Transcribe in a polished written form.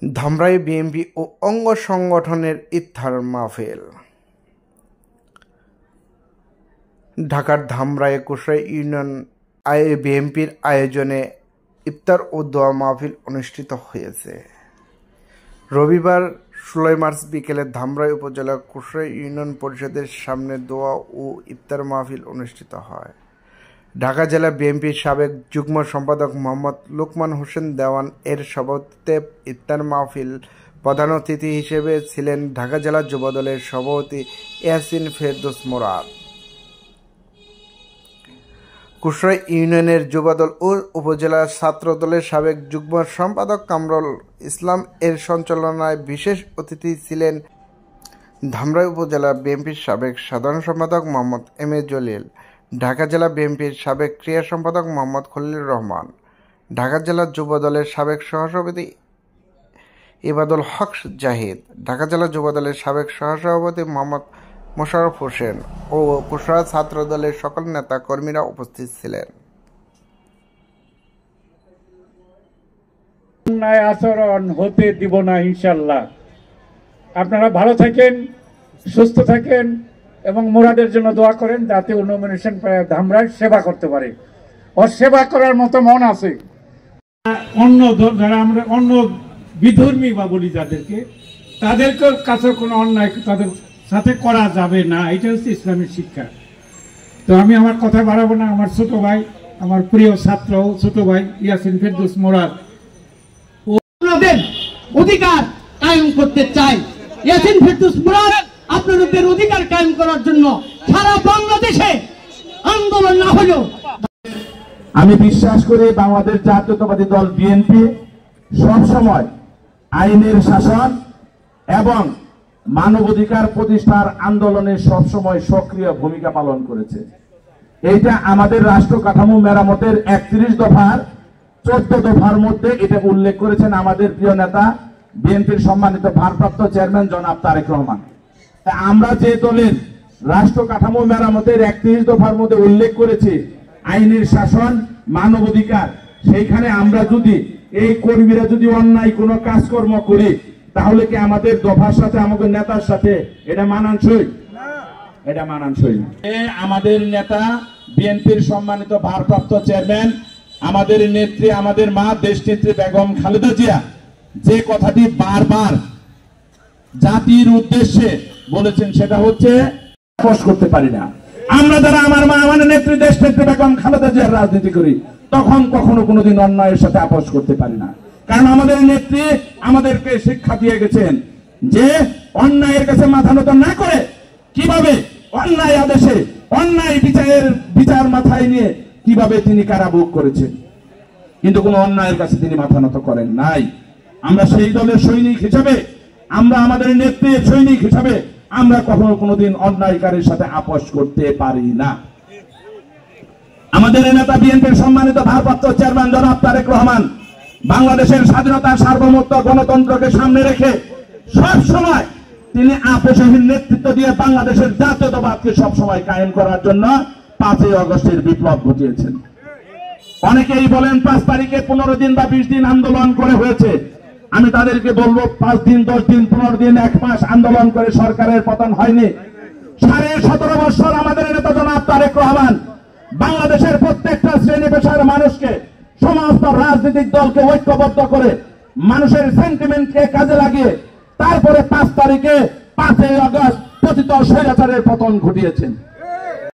Dhamrai BNP ও অঙ্গ সংগঠনের ইফতার মাহফিল। ঢাকার ধামরাই কুশরাই ইউনিয়ন বিএনপির আয়োজনে ইফতার ও দোয়া মাহফিল অনুষ্ঠিত হয়েছে। রবিবার 16 মার্চ বিকেলে ধামরাই উপজেলা কুশরাই ইউনিয়ন পরিষদের সামনে দোয়া ও ইফতার মাহফিল অনুষ্ঠিত হয়। ঢাকা জেলা বিএনপির সাবেক যুগ্ম সম্পাদক মোহাম্মদ লোকমান হোসেন দেওয়ান এর সভাপতিত্বে ইফতার মাহফিল প্রধান অতিথি হিসেবে ছিলেন ঢাকা জেলা যুবদলের সভাপতি ইয়াসিন ফেরদৌস মোরাদ। কুশরাই ইউনিয়নের যুবদল ও উপজেলা ছাত্রদলের সাবেক যুগ্ম সম্পাদক কামরুল ইসলাম এর সঞ্চালনায় বিশেষ অতিথি ছিলেন ধামরাই উপজেলা বিএনপির সাবেক সাধারণ সম্পাদক মোহাম্মদ এম এ জলিল, ঢাকা জেলা বিএনপির সাবেক ক্রীড়া সম্পাদক মোহাম্মদ খলিলুর রহমান, ঢাকা জেলা যুবদলের সাবেক সহসভাপতি ইবাদুল হক জাহিদ, ঢাকা জেলা যুবদলের সাবেক সহসভাপতি মোহাম্মদ মোশাররফ হোসেন ও কুশরা ছাত্র দলের সকল নেতা কর্মীরা উপস্থিত ছিলেন। অন্যায় আচরণ হতে দিব না ইনশাআল্লাহ। আপনারা ভালো থাকেন, সুস্থ থাকেন এবং মুরাদের জন্য দোয়া করেন যাতে নমিনেশন পেয়ে ধামরাই সেবা করতে পারে। ওর সেবা করার মতো মন আছে। অন্য যারা আমরা অন্য বিধর্মী বা বলি যাদেরকে, তাদেরকে কাছে কোনো অন্যায় তাদের সাথে করা যাবে না, এটা হচ্ছে ইসলামের শিক্ষা। তো আমি আমার কথা বাড়াবো না। আমার ছোট ভাই, আমার প্রিয় ছাত্র ছোট ভাই ইয়াসিন ফেরদৌস মোরাদ আপনাদের অধিকার কায়েম করতে চাই। ইয়াসিন ফেরদৌস মোরাদ আপনাদের অধিকার কায়েম করার জন্য সারা বাংলাদেশে আন্দোলন না হলেও আমি বিশ্বাস করি বাংলাদেশ জাতীয়তাবাদী দল বিএনপি সবসময় আইনের শাসন এবং মানবাধিকার প্রতিষ্ঠার আন্দোলনে সবসময় সক্রিয় ভূমিকা পালন করেছে। এইটা আমাদের রাষ্ট্র কাঠামো মেরামতের 31 দফার 14 দফার মধ্যে এটা উল্লেখ করেছেন আমাদের প্রিয় নেতা বিএনপির সম্মানিত ভারপ্রাপ্ত চেয়ারম্যান জনাব তারেক রহমান। আমরা যে দলের রাষ্ট্র কাঠামো মেরামতের 31 দফার মধ্যে উল্লেখ করেছি আইনের শাসন মানবাধিকার, সেইখানে আমরা যদি এই কর্মীরা যদি অন্যায় কোনো কাজকর্ম করি তাহলে কি আমাদের দফার সাথে আমাদের নেতার সাথে এটা মানানসই? এটা মানানসই না। আমাদের নেতা বিএনপির সম্মানিত ভারপ্রাপ্ত চেয়ারম্যান আমাদের নেত্রী, আমাদের মা দেশনেত্রী বেগম খালেদা জিয়া যে কথাটি বারবার জাতির উদ্দেশ্যে বলেছেন সেটা হচ্ছে আপোষ করতে পারি না। আমরা যারা আমার মা আমাদের নেত্রী দেশনেত্রী বেগম খালেদা জিয়ার রাজনীতি করি তখন কখনো কোনোদিন অন্যায়ের সাথে আপোষ করতে পারি না। কারণ আমাদের নেত্রী আমাদেরকে শিক্ষা দিয়ে গেছেন যে অন্যায়ের কাছে মাথা নত না করে কিভাবে অন্যায় আদেশে অন্যায় বিচার মাথায় নিয়ে কিভাবে তিনি কারাভোগ করেছেন, কিন্তু কোনো অন্যায়ের কাছে তিনি মাথা নত করেন নাই। আমরা সেই দলের সৈনিক হিসাবে, আমরা আমাদের নেত্রীর সৈনিক হিসাবে আমরা কখনো কোনোদিন অন্যায়কারীর সাথে আপোষ করতে পারি না। আমাদের নেতা বিএনপির সম্মানিত ভারপ্রাপ্ত চেয়ারম্যান জনাব তারেক রহমান বাংলাদেশের স্বাধীনতা, সার্বভৌমত্ব, গণতন্ত্রকে সামনে রেখে সব সময় তিনি আপোষহীন নেতৃত্ব দিয়ে বাংলাদেশের জাতীয়তাবাদকে সব সময় কায়েম করার জন্য 5ই আগস্টের বিপ্লব ঘটিয়েছেন। অনেকেই বলেন 5 তারিখে 15 দিন বা 20 দিন আন্দোলন করে হয়েছে। আমি তাদেরকে বলবো 5 দিন, 10 দিন, 15 দিন, 1 মাস আন্দোলন করে সরকারের পতন হয়নি। 17.5 বছর আমাদের নেতা জনাব তারেক রহমান বাংলাদেশের প্রত্যেকটা শ্রেণী পেশার মানুষকে, সমস্ত রাজনৈতিক দলকে ঐক্যবদ্ধ করে মানুষের সেন্টিমেন্টকে কাজে লাগিয়ে তারপরে 5 তারিখে 5ই আগস্ট পতিত স্বৈরাচারের পতন ঘটিয়েছেন।